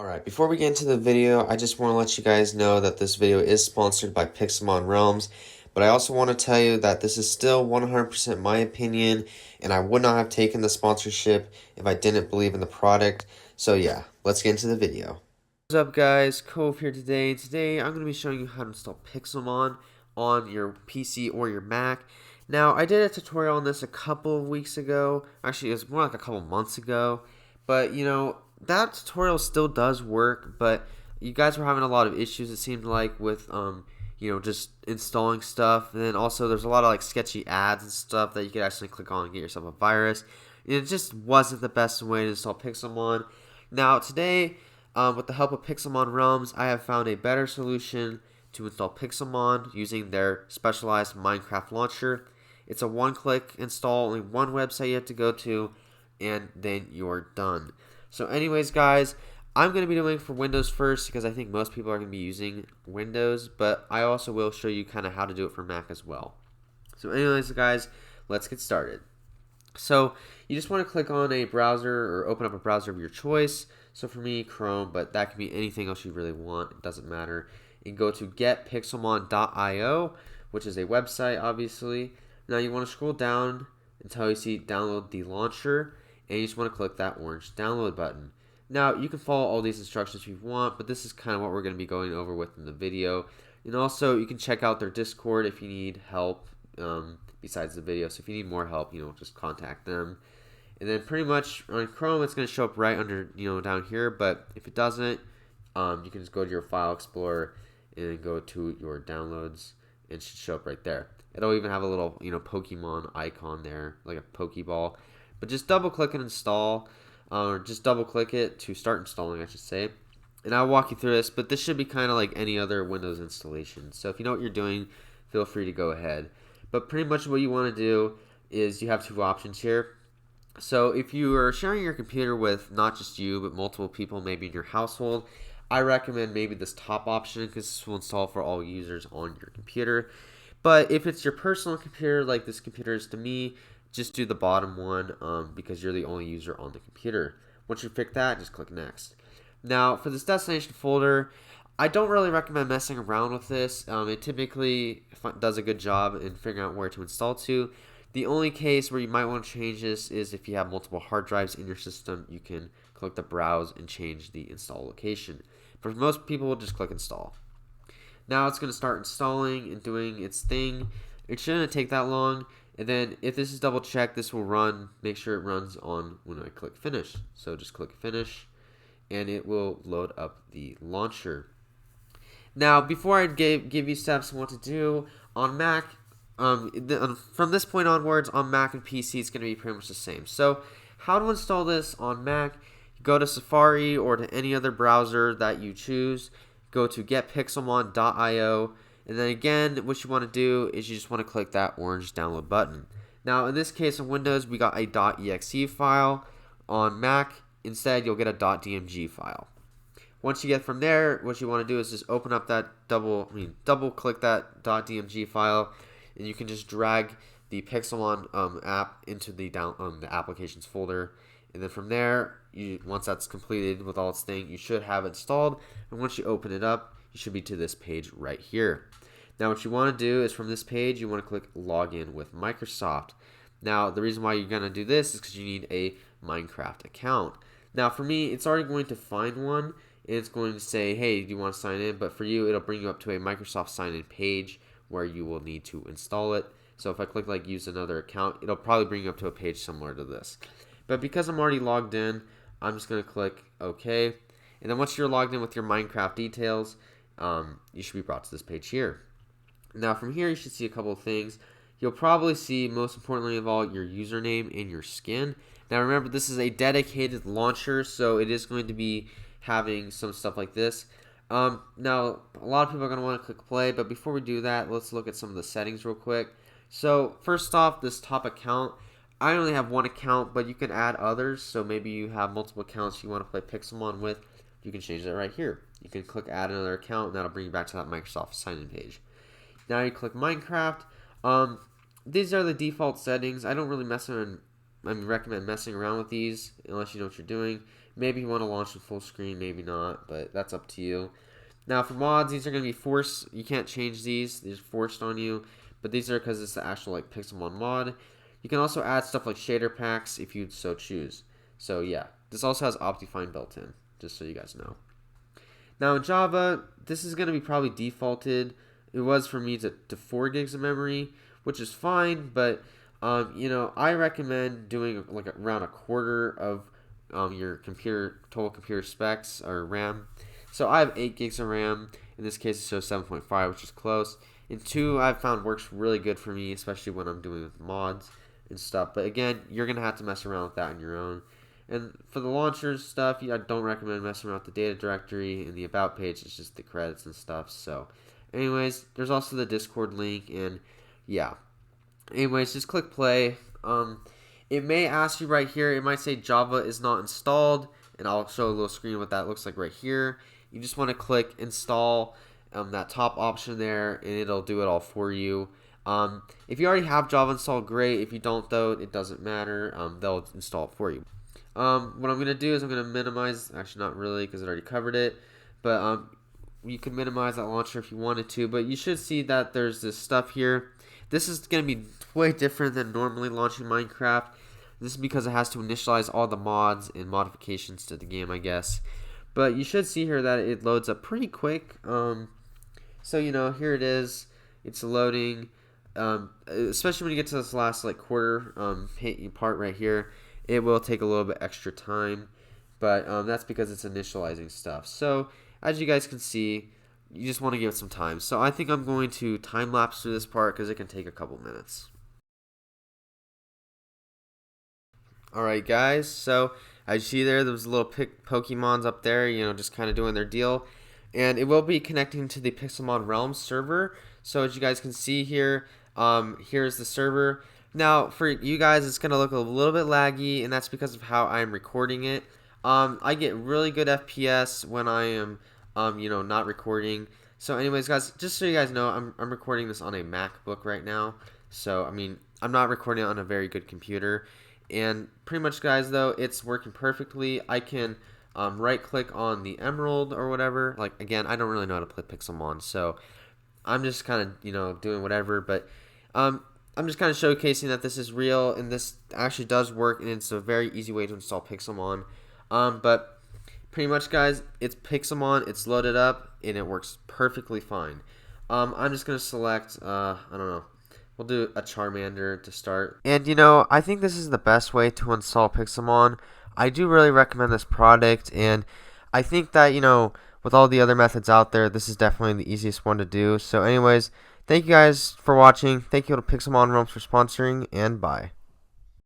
Alright, before we get into the video, I just want to let you guys know that this video is sponsored by Pixelmon Realms, but I also want to tell you that this is still 100% my opinion, and I would not have taken the sponsorship if I didn't believe in the product. So yeah, let's get into the video. What's up guys, Cove here today. Today I'm going to be showing you how to install Pixelmon on your PC or your Mac. Now, I did a tutorial on this a couple of weeks ago. Actually, it was more like a couple months ago. But, that tutorial still does work, but you guys were having a lot of issues, it seemed like, with, just installing stuff. And then also there's a lot of, sketchy ads and stuff that you could actually click on and get yourself a virus. And it just wasn't the best way to install Pixelmon. Now, today, with the help of Pixelmon Realms, I have found a better solution to install Pixelmon using their specialized Minecraft launcher. It's a one-click install, only one website you have to go to, and then you're done. So anyways, guys, I'm going to be doing for Windows first because I think most people are going to be using Windows, but I also will show you kind of how to do it for Mac as well. So anyways, guys, let's get started. So you just want to click on a browser or open up a browser of your choice. So for me, Chrome, but that can be anything else you really want. It doesn't matter. And go to getpixelmon.io, which is a website, obviously. Now you want to scroll down until you see download the launcher, and you just want to click that orange download button. Now you can follow all these instructions if you want, but this is kind of what we're going to be going over with in the video. And also you can check out their Discord if you need help besides the video. So if you need more help, just contact them. And then pretty much on Chrome, it's going to show up right under, down here. But if it doesn't, you can just go to your File Explorer and then go to your downloads, and it should show up right there. It'll even have a little, Pokemon icon there, like a Pokeball. But just double click and install, or just double click it to start installing, I should say. And I'll walk you through this, but this should be kind of like any other Windows installation. So if you know what you're doing, feel free to go ahead. But pretty much what you want to do is you have two options here. So if you are sharing your computer with not just you, but multiple people maybe in your household, I recommend maybe this top option because this will install for all users on your computer. But if it's your personal computer, like this computer is to me, just do the bottom one because you're the only user on the computer. Once you pick that, just click next. Now, for this destination folder, I don't really recommend messing around with this. It typically does a good job in figuring out where to install to. The only case where you might want to change this is if you have multiple hard drives in your system, you can click the browse and change the install location. For most people, we'll just click install. Now it's going to start installing and doing its thing. It shouldn't take that long. And then if this is double checked, this will run. Make sure it runs on when I click finish. So just click finish and it will load up the launcher. Now before I give you steps on what to do on Mac, from this point onwards on Mac and PC it's going to be pretty much the same. So how to install this on Mac? Go to Safari or to any other browser that you choose. Go to getpixelmon.io, and then again, what you want to do is you just want to click that orange download button. Now, in this case on Windows, we got a .exe file. On Mac, instead, you'll get a .dmg file. Once you get from there, what you want to do is just open up that double click that .dmg file, and you can just drag the Pixelmon app into the applications folder. And then from there, once that's completed with all its thing, you should have it installed. And once you open it up, you should be to this page right here. Now what you want to do is from this page, you want to click Login with Microsoft. Now the reason why you're going to do this is because you need a Minecraft account. Now for me, it's already going to find one. And it's going to say, hey, do you want to sign in? But for you, it'll bring you up to a Microsoft sign-in page where you will need to install it. So if I click use another account, it'll probably bring you up to a page similar to this. But because I'm already logged in, I'm just going to click OK. And then once you're logged in with your Minecraft details, you should be brought to this page here. Now from here, you should see a couple of things. You'll probably see, most importantly of all, your username and your skin. Now remember, this is a dedicated launcher, so it is going to be having some stuff like this. Now, a lot of people are going to want to click play, but before we do that, let's look at some of the settings real quick. So first off, this top account, I only have one account, but you can add others. So maybe you have multiple accounts you want to play Pixelmon with. You can change that right here. You can click add another account, and that'll bring you back to that Microsoft sign-in page. Now you click Minecraft. These are the default settings. I don't really recommend messing around with these unless you know what you're doing. Maybe you want to launch it full screen, maybe not, but that's up to you. Now for mods, these are going to be forced. You can't change these. These are forced on you. But these are because it's the actual like Pixelmon mod. You can also add stuff like shader packs if you so choose. So yeah, this also has Optifine built in, just so you guys know. Now in Java, this is going to be probably defaulted. It was for me to 4 gigs of memory, which is fine, but you know, I recommend doing like around a quarter of your total computer specs or RAM. So I have 8 gigs of RAM. In this case, it shows 7.5, which is close. And 2, I've found works really good for me, especially when I'm doing mods and stuff. But again, you're gonna have to mess around with that on your own. And for the launchers stuff, I don't recommend messing around with the data directory and the about page. It's just the credits and stuff. So, anyways, there's also the Discord link, and yeah. Anyways, just click play. It may ask you right here. It might say Java is not installed, and I'll show a little screen what that looks like right here. You just want to click install, that top option there, and it'll do it all for you. If you already have Java installed, great. If you don't, though, it doesn't matter. They'll install it for you. What I'm going to do is I'm going to minimize, actually not really because it already covered it, but you can minimize that launcher if you wanted to, but you should see that there's this stuff here. This is going to be way different than normally launching Minecraft. This is because it has to initialize all the mods and modifications to the game, I guess. But you should see here that it loads up pretty quick. So, you know, here it is. It's loading. Especially when you get to this last like quarter part right here, it will take a little bit extra time. But that's because it's initializing stuff. So, as you guys can see, you just want to give it some time. So I think I'm going to time lapse through this part because it can take a couple minutes. Alright guys, so as you see there was little Pokemons up there, you know, just kind of doing their deal. And it will be connecting to the Pixelmon Realms server. So as you guys can see here, here's the server. Now for you guys, it's going to look a little bit laggy, and that's because of how I'm recording it. I get really good FPS when I am you know, not recording. So anyways guys, just so you guys know, I'm recording this on a MacBook right now. So I mean, I'm not recording it on a very good computer. And pretty much guys, though, it's working perfectly. I can right click on the emerald or whatever. Like again, I don't really know how to play Pixelmon, so I'm just kind of, you know, doing whatever, but I'm just kind of showcasing that this is real and this actually does work, and it's a very easy way to install Pixelmon. But pretty much guys, it's Pixelmon, it's loaded up, and it works perfectly fine. I'm just going to select, I don't know, we'll do a Charmander to start. And you know, I think this is the best way to install Pixelmon. I do really recommend this product, and I think that, you know, with all the other methods out there, this is definitely the easiest one to do. So anyways, thank you guys for watching. Thank you to Pixelmon Realms for sponsoring, and bye.